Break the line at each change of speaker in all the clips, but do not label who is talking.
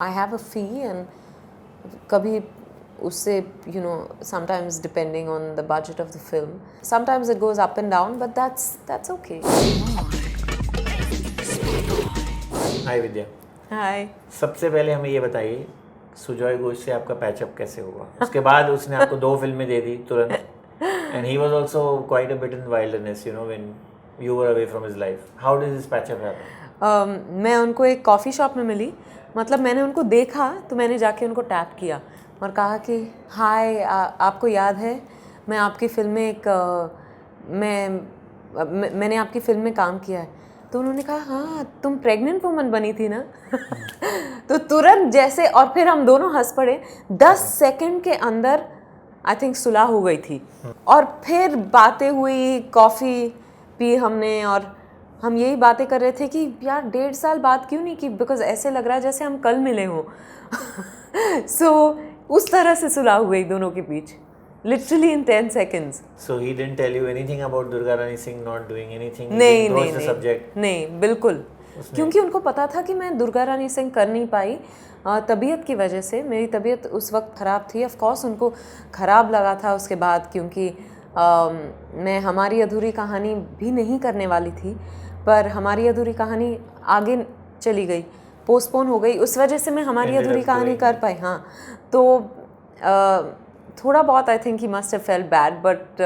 I have a fee and kabhi usse, sometimes depending on the budget of the film. Sometimes it goes up and down, but that's okay.
Hi Vidya.
Hi.
सबसे पहले हमें ये बताइए सुजॉय घोष से आपका patch up कैसे हुआ? उसके बाद उसने आपको 2 फिल्में दे दी तुरंत, and he was also quite a bit in wilderness, when you were away from his life. How did this patch-up happen?
मैं उनको एक कॉफ़ी शॉप में मिली, मतलब मैंने उनको देखा तो मैंने जाके उनको टैप किया और कहा कि हाय, आपको याद है मैं आपकी फिल्म में मैंने आपकी फिल्म में काम किया है। तो उन्होंने कहा हाँ, तुम प्रेग्नेंट वुमन बनी थी ना। तो तुरंत जैसे, और फिर हम दोनों हंस पड़े। 10 सेकंड के अंदर आई थिंक सुलह हो गई थी। और फिर बातें हुई, कॉफ़ी पी हमने, और हम यही बातें कर रहे थे कि यार 1.5 साल बाद क्यों नहीं की, बिकॉज ऐसे लग रहा है जैसे हम कल मिले हों। सो उस तरह से सुलह हो गई दोनों के बीच, literally in 10 seconds.
So he didn't tell you anything about Durga Rani Singh not doing anything?
नहीं, बिल्कुल। क्योंकि उनको पता था कि मैं दुर्गा रानी सिंह कर नहीं पाई तबीयत की वजह से। मेरी तबीयत उस वक्त ख़राब थी। ऑफ कोर्स उनको ख़राब लगा था उसके बाद, क्योंकि मैं हमारी अधूरी कहानी भी नहीं करने वाली थी, पर हमारी अधूरी कहानी आगे चली गई, पोस्टपोन हो गई, उस वजह से मैं हमारी अधूरी कहानी कर पाई। हाँ, तो थोड़ा बहुत I think he must have felt bad, but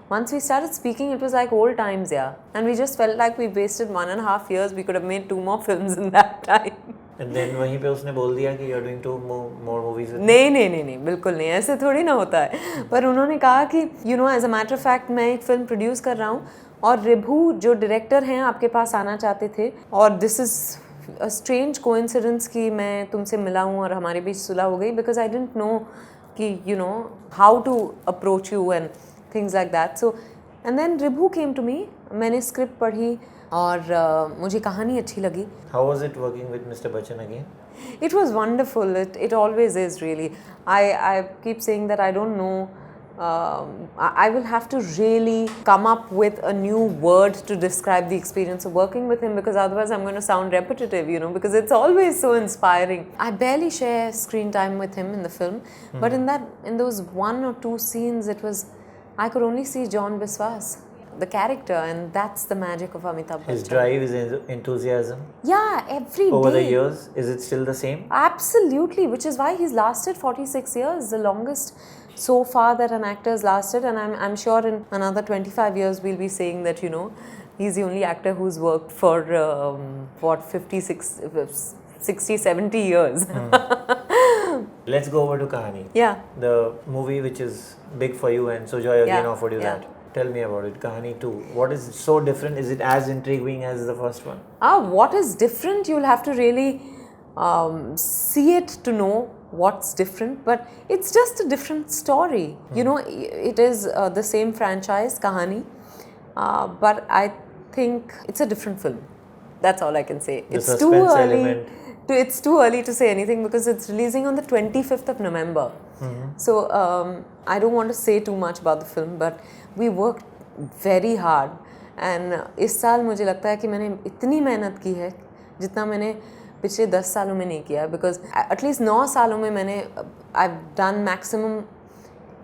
once we started speaking it was like old times, and we just felt like we wasted 1.5 years. We could have made 2 more films in that time.
And then वहीं पे उसने बोल दिया कि you're doing 2 more movies with me?
नहीं, बिल्कुल नहीं, ऐसे थोड़ी ना होता है। पर उन्होंने कहा कि as a matter of fact मैं एक फिल्म प्रोड्यूस कर रहा हूँ और रिभू जो डायरेक्टर हैं आपके पास आना चाहते थे, और this is a strange coincidence कि मैं तुमसे मिला हूँ और हमारे बीच सुलह हो गई, बिकॉज आई डिडंट नो कि how to approach you and things like that. So and then Ribhu came to me, मैंने स्क्रिप्ट पढ़ी और मुझे कहानी अच्छी लगी।
How was it working with Mr. Bachchan again?
It was wonderful. It always is, really. I keep saying that I don't know. I will have to really come up with a new word to describe the experience of working with him, because otherwise I'm going to sound repetitive, because it's always so inspiring. I barely share screen time with him in the film, but in those 1 or 2 scenes, I could only see John Biswas, the character, and that's the magic of Amitabh Bachchan.
His drive, his enthusiasm.
Yeah, every
Over
day.
the years, is it still the same?
Absolutely, which is why he's lasted 46 years, the longest so far that an actor has lasted, and I'm sure in another 25 years we'll be saying that he's the only actor who's worked for 60, 70 years.
Let's go over to Kahani.
Yeah.
The movie which is big for you, and Sujoy again offered you
yeah.
that. Tell me about it, Kahani 2. What is so different? Is it as intriguing as the first one?
What is different? You'll have to really see it to know what's different, but it's just a different story. It is the same franchise, Kahani, but I think it's a different film. That's all I can say. It's too early. It's too early to say anything because it's releasing on the 25th of November. So I don't want to say too much about the film, but we worked very hard. And इस साल मुझे लगता है कि मैंने इतनी मेहनत की है जितना मैंने पिछले 10 सालों में नहीं किया, because at least 9 सालों में मैंने I've done maximum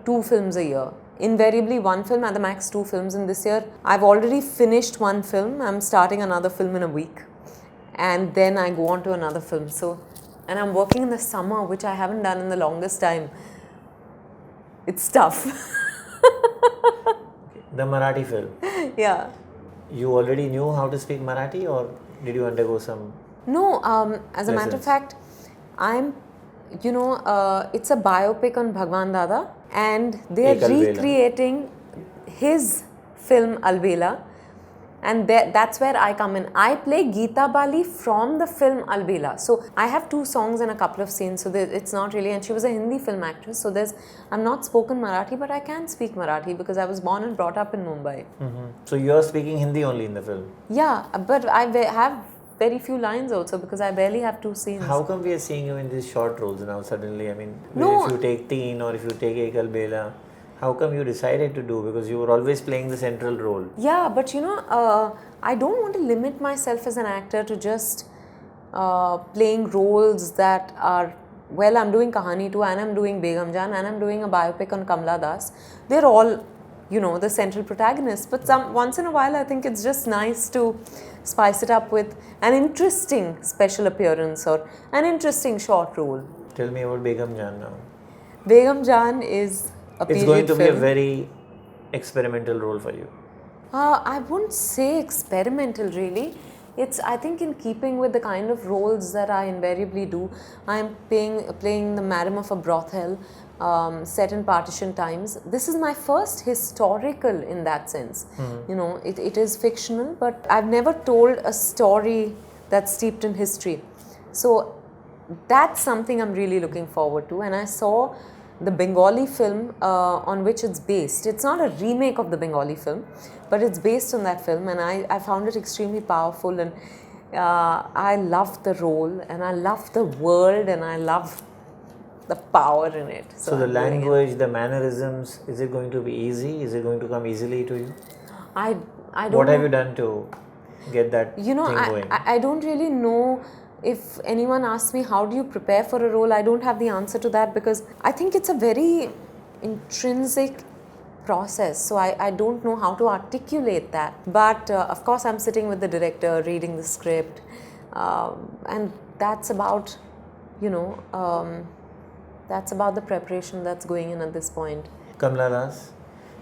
2 films a year. Invariably 1 film, at the max 2 films. And this year I've already finished 1 film. I'm starting another film in a week, and then I go on to another film. So, and I'm working in the summer, which I haven't done in the longest time. It's tough.
The Marathi film.
Yeah.
You already knew how to speak Marathi, or did you undergo some?
No, as a matter of fact, it's a biopic on Bhagwan Dada, and they are recreating his film Alvela, and that's where I come in. I play Geeta Bali from the film Alvela. So I have 2 songs and a couple of scenes, so it's not really, and she was a Hindi film actress, so I'm not spoken Marathi, but I can speak Marathi because I was born and brought up in Mumbai.
So you're speaking Hindi only in the film?
Yeah, but I have very few lines also because I barely have 2 scenes.
How come we are seeing you in these short roles now suddenly? I mean,
no.
If you take Teen or if you take Ekal Bela, how come you decided to do? Because you were always playing the central role.
Yeah, but I don't want to limit myself as an actor to just playing roles that are, well, I'm doing Kahani too, and I'm doing Begum Jaan, and I'm doing a biopic on Kamla Das. They're all, you know, the central protagonists. But once in a while, I think it's just nice to spice it up with an interesting special appearance or an interesting short role.
Tell me about Begum Jaan now.
Begum Jaan is a period
It's going to be a
film.
very experimental role for you.
I wouldn't say experimental really. It's, I think, in keeping with the kind of roles that I invariably do. I'm playing the madam of a brothel set in partition times. This is my first historical in that sense. You know, it is fictional, but I've never told a story that's steeped in history. So that's something I'm really looking forward to. And I saw the Bengali film on which it's based. It's not a remake of the Bengali film, but it's based on that film, and I found it extremely powerful, and I loved the role, and I loved the world, and I love the power in it.
So the language, the mannerisms, is it going to be easy? Is it going to come easily to you?
I don't
What
know.
have you done to get that
You know,
thing going?
I don't really know. If anyone asks me how do you prepare for a role, I don't have the answer to that, because I think it's a very intrinsic process. So I don't know how to articulate that. But of course, I'm sitting with the director, reading the script, and that's about, you know, that's about the preparation that's going in at this point.
Kamla Das,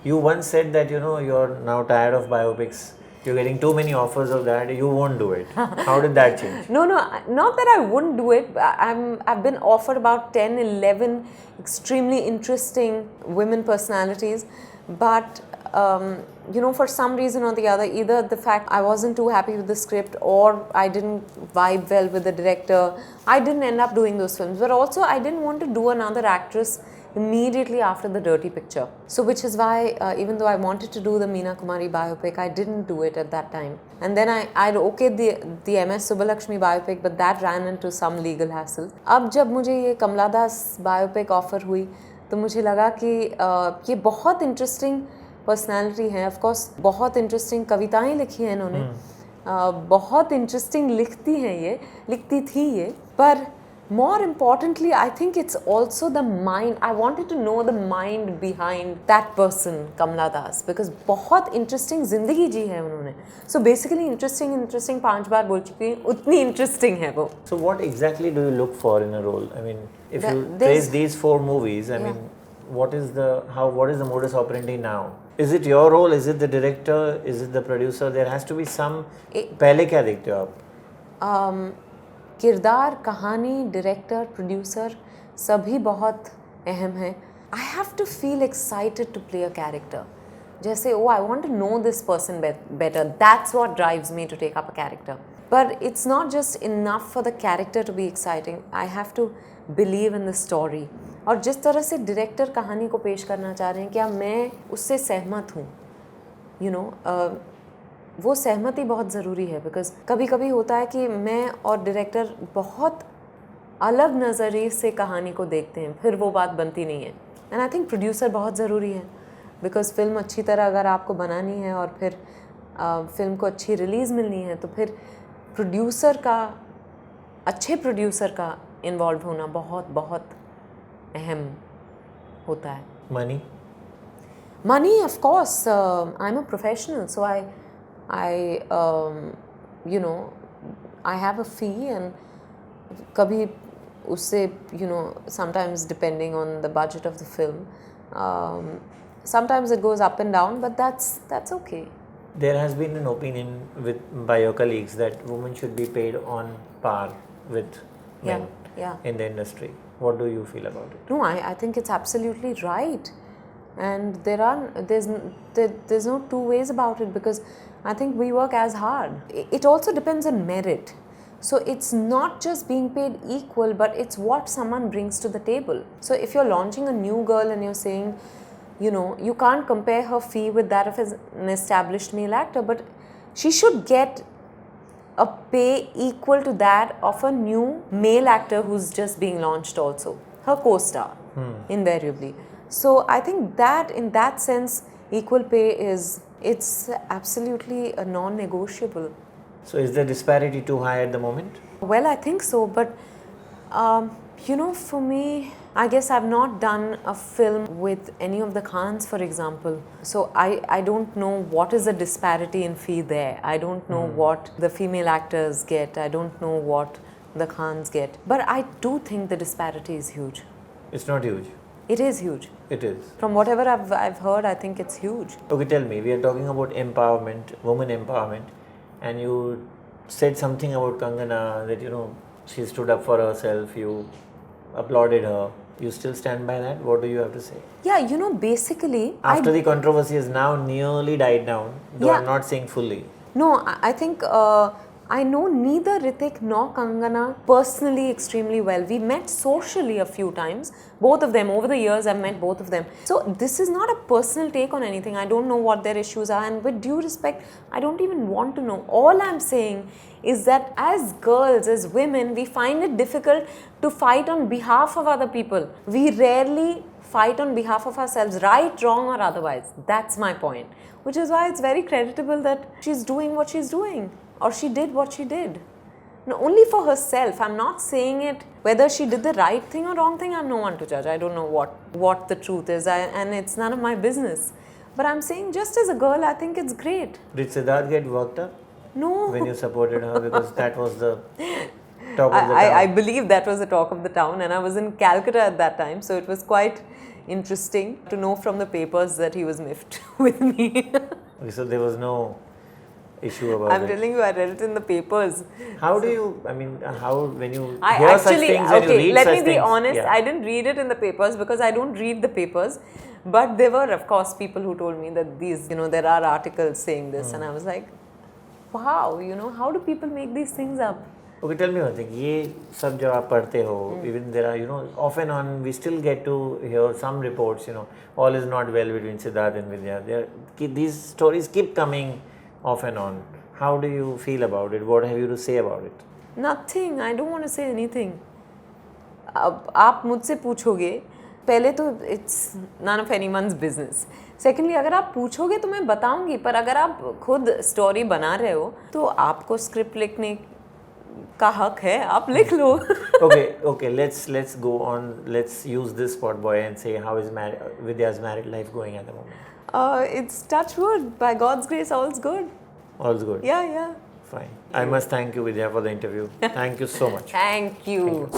you once said that, you know, you're now tired of biopics. You're getting too many offers of that. You won't do it. How did that change?
No, not that I wouldn't do it. I've been offered about 10, 11 extremely interesting women personalities. But, you know, for some reason or the other, either the fact I wasn't too happy with the script, or I didn't vibe well with the director, I didn't end up doing those films. But also, I didn't want to do another actress immediately after the Dirty Picture. So which is why, even though I wanted to do the Meena Kumari biopic, I didn't do it at that time. And then I'd okayed the MS Subbalakshmi biopic, but that ran into some legal hassle. अब जब मुझे ये कमला दास biopic offer हुई, तो मुझे लगा कि ये बहुत इंटरेस्टिंग पर्सनैलिटी है. ऑफ कोर्स बहुत इंटरेस्टिंग कविताएं लिखी हैं इन्होंने, बहुत इंटरेस्टिंग लिखती थी ये. पर more importantly, I think it's also the mind. I wanted to know the mind behind that person, Kamla Das, because बहुत interesting जिंदगी जी है उन्होंने. So basically interesting 5 बार बोल चुकी हैं, उतनी interesting है वो.
So what exactly do you look for in a role? I mean, if you trace these 4 movies, I mean, what is the modus operandi now? Is it your role? Is it the director? Is it the producer? There has to be some. पहले क्या देखते हो आप?
किरदार, कहानी, director, producer सभी बहुत अहम हैं. I have to feel excited to play a character. जैसे I want to know this person better. That's what drives me to take up a character. But it's not just enough for the character to be exciting. I have to believe in the story. और जिस तरह से director कहानी को पेश करना चाह रहे हैं, क्या मैं उससे सहमत हूँ? यू नो, वो सहमति बहुत ज़रूरी है. बिकॉज कभी कभी होता है कि मैं और डायरेक्टर बहुत अलग नज़रिए से कहानी को देखते हैं, फिर वो बात बनती नहीं है. एंड आई थिंक प्रोड्यूसर बहुत ज़रूरी है. बिकॉज फिल्म अच्छी तरह अगर आपको बनानी है और फिर फिल्म को अच्छी रिलीज़ मिलनी है, तो फिर अच्छे प्रोड्यूसर का इन्वॉल्व होना बहुत बहुत अहम होता है. Money, of course. I'm a professional, so you know, I have a fee, and kabhi usse, you know, sometimes depending on the budget of the film, sometimes it goes up and down, but that's okay.
There has been an opinion by your colleagues that women should be paid on par with men in the industry. What do you feel about it?
No, I think it's absolutely right. And there's no two ways about it, because I think we work as hard. It also depends on merit. So it's not just being paid equal, but it's what someone brings to the table. So if you're launching a new girl and you're saying, you know, you can't compare her fee with that of an established male actor, but she should get a pay equal to that of a new male actor who's just being launched also, her co-star, invariably. So I think that in that sense, equal pay it's absolutely a non-negotiable.
So is the disparity too high at the moment?
Well, I think so, but you know, for me, I guess I've not done a film with any of the Khans, for example. So I don't know what is the disparity in fee there. I don't know what the female actors get. I don't know what the Khans get. But I do think the disparity is huge.
It's not huge.
It is huge.
It is.
From whatever I've heard, I think it's huge.
Okay, tell me, we are talking about empowerment, woman empowerment, and you said something about Kangana that, you know, she stood up for herself, you applauded her. You still stand by that? What do you have to say?
Yeah, you know, basically...
After the controversy has now nearly died down, though
Yeah.
I'm not saying fully.
No, I think I know neither Ritik nor Kangana personally extremely well. We met socially a few times, both of them. Over the years, I've met both of them. So this is not a personal take on anything. I don't know what their issues are, and with due respect, I don't even want to know. All I'm saying is that as girls, as women, we find it difficult to fight on behalf of other people. We rarely fight on behalf of ourselves, right, wrong or otherwise. That's my point. Which is why it's very creditable that she's doing what she's doing, or she did what she did. No, only for herself. I'm not saying it whether she did the right thing or wrong thing. I'm no one to judge. I don't know what the truth is, and it's none of my business. But I'm saying, just as a girl, I think it's great.
Did Siddharth get worked up
No.
when you supported her? Because that was the talk of the town.
I believe that was the talk of the town, and I was in Calcutta at that time, so it was quite interesting to know from the papers that he was miffed with me.
Okay, so there was no issue about
I'm
it.
telling you, I read it in the papers.
How do you, I mean, how, when you
I
hear such
actually,
things, when you
okay,
read
let
such
me be
things,
honest,
yeah.
I didn't read it in the papers because I don't read the papers. But there were, of course, people who told me that these, you know, there are articles saying this, and I was like, wow, you know, how do people make these things up?
Okay, tell me one thing. ये सब जब आप पढ़ते हो, even there are, you know, off and on, we still get to hear some reports, you know, all is not well between Siddharth and Vidya. These stories keep coming off and on. How do you feel about it? What have you to say about it?
Nothing. I don't want to say anything. अब आप मुझसे पूछोगे, पहले तो it's none of anyone's business. Secondly, अगर आप पूछोगे तो मैं बताऊंगी, पर अगर आप खुद स्टोरी बना रहे हो तो आपको स्क्रिप्ट लिखने का हक है, आप लिख लो.
Okay, let's go on. Let's use this SpotboyE and say how is Vidya's married life going at the moment?
It's touch wood. By God's grace, all's good.
All's good.
Yeah.
Fine. I must thank you, Vidya, for the interview. Thank you so much.
Thank you.